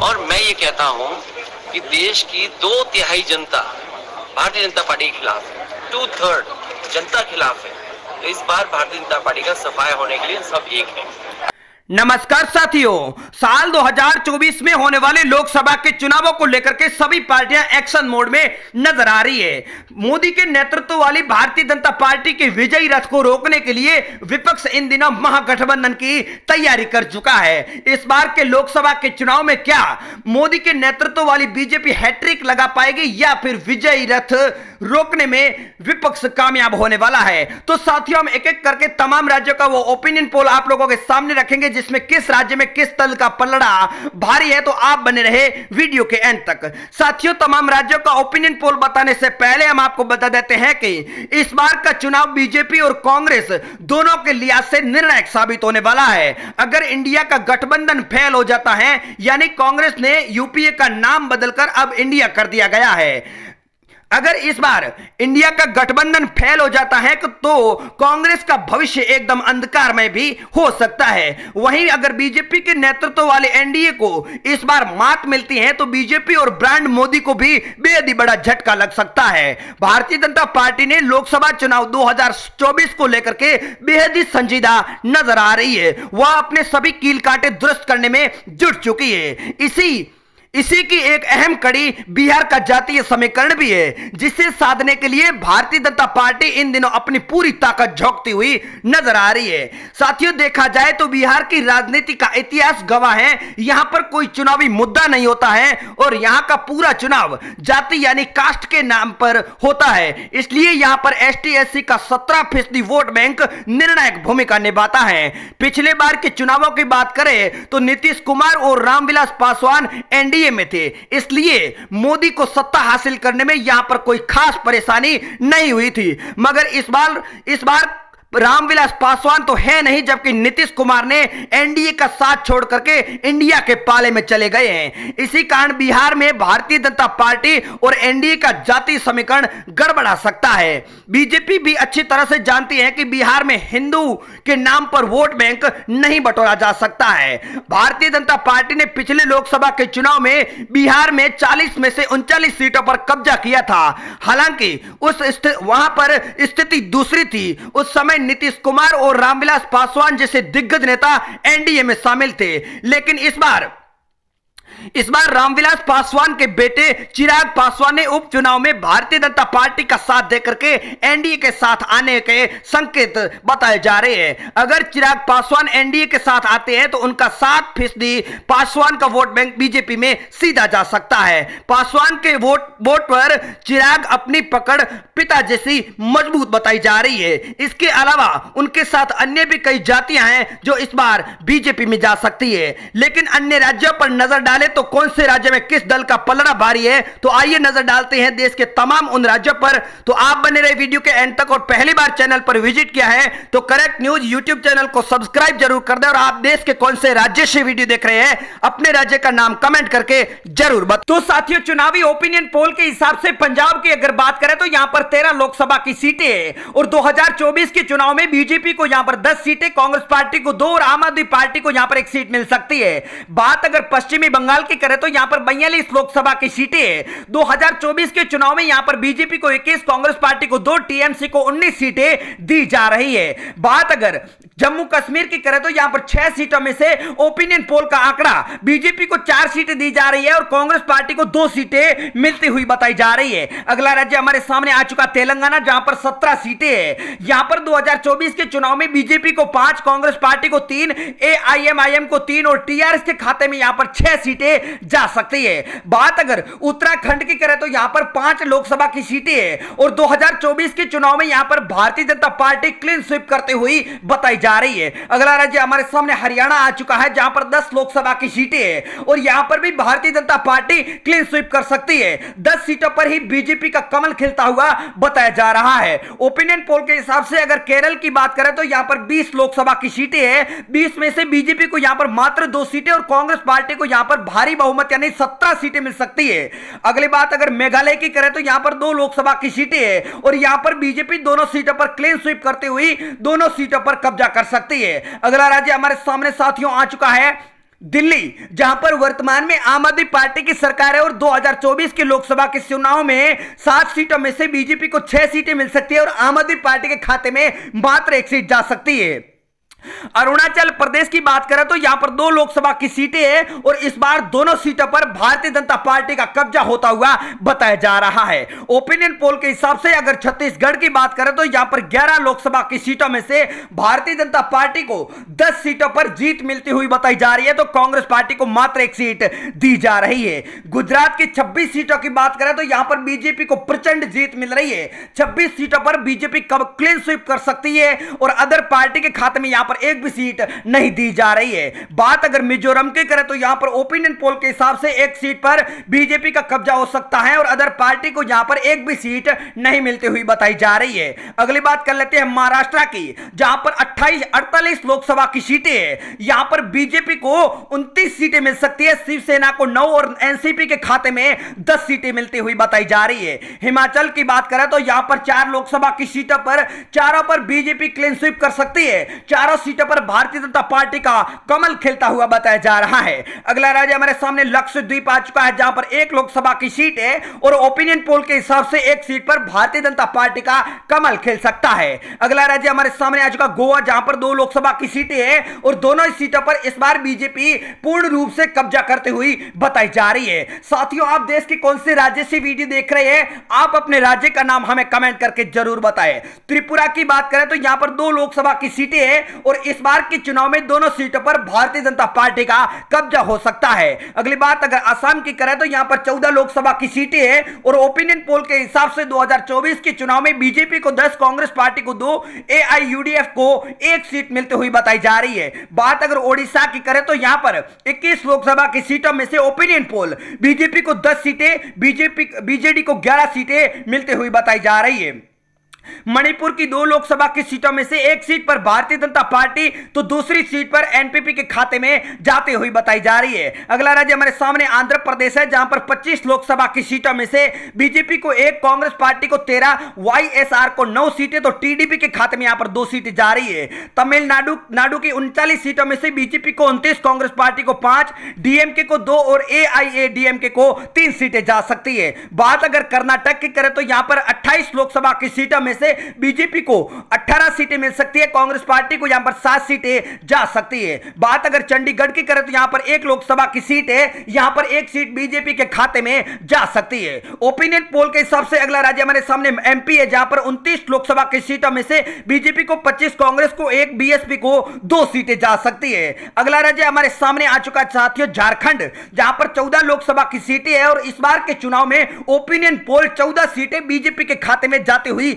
और मैं ये कहता हूं कि देश की 2/3 जनता भारतीय जनता पार्टी के खिलाफ है, 2/3 जनता खिलाफ है। तो इस बार भारतीय जनता पार्टी का सफाया होने के लिए सब एक है। नमस्कार साथियों, साल 2024 में होने वाले लोकसभा के चुनावों को लेकर के सभी पार्टियां एक्शन मोड में नजर आ रही है। मोदी के नेतृत्व वाली भारतीय जनता पार्टी के विजयी रथ को रोकने के लिए विपक्ष इन दिनों महागठबंधन की तैयारी कर चुका है। इस बार के लोकसभा के चुनाव में क्या मोदी के नेतृत्व वाली बीजेपी हैट्रिक लगा पाएगी या फिर विजयी रथ रोकने में विपक्ष कामयाब होने वाला है? तो साथियों, हम एक एक करके तमाम राज्यों का वो ओपिनियन पोल आप लोगों के सामने रखेंगे जिसमें किस राज्य में किस दल का पलड़ा भारी है। तो आप बने रहे वीडियो के एंड तक। साथियों, तमाम राज्यों का ओपिनियन पोल बताने से पहले हम आपको बता देते हैं कि इस बार का चुनाव बीजेपी और कांग्रेस दोनों के लिहाज से निर्णायक साबित होने वाला है। अगर इंडिया का गठबंधन फेल हो जाता है, यानी कांग्रेस ने यूपीए का नाम बदलकर अब इंडिया कर दिया गया है, अगर इस बार इंडिया का गठबंधन फेल हो जाता है तो कांग्रेस का भविष्य एकदम अंधकारमय भी हो सकता है। वहीं अगर बीजेपी के नेतृत्व वाले एनडीए को इस बार मात मिलती है तो बीजेपी और ब्रांड मोदी को भी बेहद ही बड़ा झटका लग सकता है। भारतीय जनता पार्टी ने लोकसभा चुनाव 2024 को लेकर के बेहद ही संजीदा नजर आ रही है। वह अपने सभी कील कांटे दुरुस्त करने में जुट चुकी है। इसी की एक अहम कड़ी बिहार का जातीय समीकरण भी है, जिसे साधने के लिए भारतीय जनता पार्टी इन दिनों अपनी पूरी ताकत झोंकती हुई नजर आ रही है। साथियों, देखा जाए तो बिहार की राजनीति का इतिहास गवाह है, यहां पर कोई चुनावी मुद्दा नहीं होता है और यहां का पूरा चुनाव जाति यानी कास्ट के नाम पर होता है। इसलिए यहां पर एसटी एससी का 17% वोट बैंक निर्णायक भूमिका निभाता है। पिछले बार के चुनावों की बात करें तो नीतीश कुमार और रामविलास पासवान एनडीए में थे, इसलिए मोदी को सत्ता हासिल करने में यहां पर कोई खास परेशानी नहीं हुई थी। मगर इस बार रामविलास पासवान तो है नहीं, जबकि नीतीश कुमार ने एनडीए का साथ छोड़ करके इंडिया के पाले में चले गए हैं। इसी कारण बिहार में भारतीय जनता पार्टी और एनडीए का जातीय समीकरण गड़बड़ा सकता है। बीजेपी भी अच्छी तरह से जानती है कि बिहार में हिंदू के नाम पर वोट बैंक नहीं बटोरा जा सकता है। भारतीय जनता पार्टी ने पिछले लोकसभा के चुनाव में बिहार में 40 में से 39 सीटों पर कब्जा किया था। हालांकि वहां पर स्थिति दूसरी थी। उस समय नीतीश कुमार और रामविलास पासवान जैसे दिग्गज नेता एनडीए में शामिल थे, लेकिन इस बार रामविलास पासवान के बेटे चिराग पासवान ने उपचुनाव में भारतीय जनता पार्टी का साथ देकर के एनडीए के साथ आने के संकेत बताए जा रहे हैं। अगर चिराग पासवान एनडीए के साथ आते हैं तो उनका 7% पासवान का वोट बैंक बीजेपी में सीधा जा सकता है। पासवान के वोट पर चिराग अपनी पकड़ पिता जैसी मजबूत बताई जा रही है। इसके अलावा उनके साथ अन्य भी कई जातियां हैं जो इस बार बीजेपी में जा सकती है। लेकिन अन्य राज्यों पर नजर डाले तो कौन से राज्य में किस दल का पलड़ा भारी है, तो आइए नजर डालते हैं देश के तमाम उन राज्यों पर। तो आप बने रहे वीडियो के एंड तक और पहली बार चैनल पर विजिट किया है तो करेक्ट न्यूज यूट्यूब चैनल को सब्सक्राइब जरूर कर दें और आप देश के कौन से राज्य से वीडियो देख रहे हैं अपने राज्य का नाम कमेंट करके जरूर बताएं। तो साथियों, चुनावी ओपिनियन पोल के हिसाब से पंजाब की अगर बात करें तो यहां पर 13 लोकसभा की सीटें हैं और 2024 के चुनाव में बीजेपी को यहां पर 10 सीटें, कांग्रेस पार्टी को 2 और आम आदमी पार्टी को यहां पर 1 सीट मिल सकती है। बात अगर पश्चिमी बंगाल की करें तो यहां पर 42 लोकसभा की सीटें हैं। 2024 के चुनाव में यहां पर बीजेपी को 21, कांग्रेस पार्टी को 2, टीएमसी को 19 सीटें दी जा रही है। बात अगर जम्मू कश्मीर की करें तो यहां पर 6 सीटों में से ओपिनियन पोल का आंकड़ा बीजेपी को 4 सीटें दी जा रही है और कांग्रेस पार्टी को 2 सीटें मिलती हुई बताई जा रही है। अगला राज्य हमारे सामने आ चुका तेलंगाना, जहां पर 17 सीटें हैं। यहां पर 2024 के चुनाव में बीजेपी को 5, कांग्रेस पार्टी को 3, एआईएमआईएम को 3 और टीआरएस के खाते में यहां पर 6 सीटें जा सकती है। बात अगर उत्तराखंड की करें तो यहां पर 5 लोकसभा की सीटें हैं और 2024 के चुनाव में यहां पर Bharatiya Janata party clean sweep करते हुई बताई जा रही है। अगला राज्य हमारे सामने हरियाणा आ चुका है, जहां पर 10 लोकसभा की सीटें हैं और यहां पर भी Bharatiya Janata party clean sweep कर सकती है। 10 सीटों पर ही बीजेपी का कमल खिलता हुआ बताया जा रहा है। ओपिनियन पोल के हिसाब से अगर केरल की बात करें तो यहां पर 20 लोकसभा की सीटें हैं। 20 में से बीजेपी को यहां पर मात्र 2 सीटें और कांग्रेस पार्टी को यहां पर भारी बहुमत यानी 17 सीटें मिल सकती है। अगली बात अगर मेघालय की करें तो यहां पर 2 लोकसभा की सीटें हैं और यहां पर बीजेपी दोनों सीटों पर क्लीन स्वीप करते हुए दोनों सीटों पर कब्जा कर सकती है। अगला राज्य हमारे सामने साथियों आ चुका है दिल्ली, जहां पर वर्तमान में आम आदमी पार्टी की सरकार है और 2024 के लोकसभा के चुनाव में 7 सीटों में से बीजेपी को 6 सीटें मिल सकती है और आम आदमी पार्टी के खाते में मात्र 1 सीट जा सकती है। अरुणाचल प्रदेश की बात करें तो यहां पर 2 लोकसभा की सीटें हैं और इस बार दोनों सीटों पर भारतीय जनता पार्टी का कब्जा होता हुआ बताया जा रहा है। ओपिनियन पोल के हिसाब से अगर छत्तीसगढ़ की बात करें तो यहां पर 11 लोकसभा की सीटों में से भारतीय जनता पार्टी को 10 सीटों पर जीत मिलती हुई बताई जा रही है, तो कांग्रेस पार्टी को मात्र 1 सीट दी जा रही है। गुजरात की 26 सीटों की बात करें तो यहां पर बीजेपी को प्रचंड जीत मिल रही है। 26 सीटों पर बीजेपी कब क्लीन स्वीप कर सकती है और अदर पार्टी के खाते में यहां पर एक भी सीट नहीं दी जा रही है। बात अगर मिजोरम की करें तो यहां पर ओपिनियन पोल के हिसाब से 1 सीट पर बीजेपी का कब्जा हो सकता है और अदर पार्टी को यहां पर एक भी सीट नहीं मिलती हुई बताई जा रही है। अगली बात कर लेते हैं महाराष्ट्र की, जहां पर 48 लोकसभा की सीटें हैं। यहां पर बीजेपी को 29 सीटें मिल सकती है, शिवसेना को 9 और एनसीपी के खाते में 10 सीटें मिलती हुई बताई जा रही है। हिमाचल की बात करें तो यहां पर 4 लोकसभा की सीटों पर चारों पर बीजेपी क्लीन स्वीप कर सकती है। चारों सीटों पर भारतीय जनता पार्टी का कमल खिलता हुआ बताया जा रहा है। अगला राज्य हमारे सामने लक्षद्वीप आ चुका है, जहां पर 1 लोकसभा की सीट है और ओपिनियन पोल के हिसाब से 1 सीट पर भारतीय जनता पार्टी का कमल खिल सकता है। अगला राज्य हमारे सामने आ चुका गोवा, जहां पर 2 लोकसभा की सीटें हैं और दोनों ही सीटों पर इस बार बीजेपी पूर्ण रूप से कब्जा करते हुई बताई जा रही है। साथियों, आप देश के कौन से राज्य से वीडियो देख रहे हैं, आप अपने राज्य का नाम हमें कमेंट करके जरूर बताएं। त्रिपुरा की बात करें तो यहां पर 2 लोकसभा की सीटें हैं और इस बार के चुनाव में दोनों सीटों पर भारतीय जनता पार्टी का कब्जा हो सकता है। अगली बात अगर असम की करें तो यहां पर 14 लोकसभा की सीटें हैं और ओपिनियन पोल के हिसाब से 2024 के चुनाव में बीजेपी को 10, कांग्रेस पार्टी को 2, एआईयूडीएफ को 1 सीट मिलती हुई बताई जा रही है। बात अगर ओडिशा की करें तो यहां पर 21 लोकसभा की सीटों में से ओपिनियन पोल बीजेपी को 10 सीटें, बीजेडी को 11 सीटें मिलती हुई बताई जा रही है। मणिपुर की 2 लोकसभा की सीटों में से 1 सीट पर भारतीय जनता पार्टी तो दूसरी सीट पर एनपीपी के खाते में जाती हुई बताई जा रही है। अगला राज्य हमारे सामने आंध्र प्रदेश है, जहां पर 25 लोकसभा की सीटों में से बीजेपी को 1, कांग्रेस पार्टी को 13, वाईएसआर को 9 सीटें तो टीडीपी के खाते में यहां पर 2 सीटें जा रही है। तमिलनाडु की 39 सीटों में से बीजेपी को 29, कांग्रेस पार्टी को 5, डीएमके को 2 और एआईएडीएमके को 3 सीटें जा सकती है। बात अगर कर्नाटक की करें तो यहां पर 28 लोकसभा की सीटों में से बीजेपी को 18 सीटें मिल सकती है, कांग्रेस पार्टी को यहां पर 7 सीटें जा सकती है। बात अगर चंडीगढ़ की करें तो यहां पर 1 लोकसभा की सीट है, यहां पर 1 सीट बीजेपी के खाते में जा सकती है। ओपिनियन पोल के हिसाब से अगला राज्य हमारे सामने एमपी है, जहां पर 29 लोकसभा की सीटों में से बीजेपी को 25, कांग्रेस को 1, बीएसपी को 2 सीटें जा सकती है। अगला राज्य हमारे सामने आ चुका है साथियों झारखंड, जहां पर 14 लोकसभा की सीटें है और इस बार के चुनाव में ओपिनियन पोल 14 सीटें बीजेपी के खाते में जाती हुई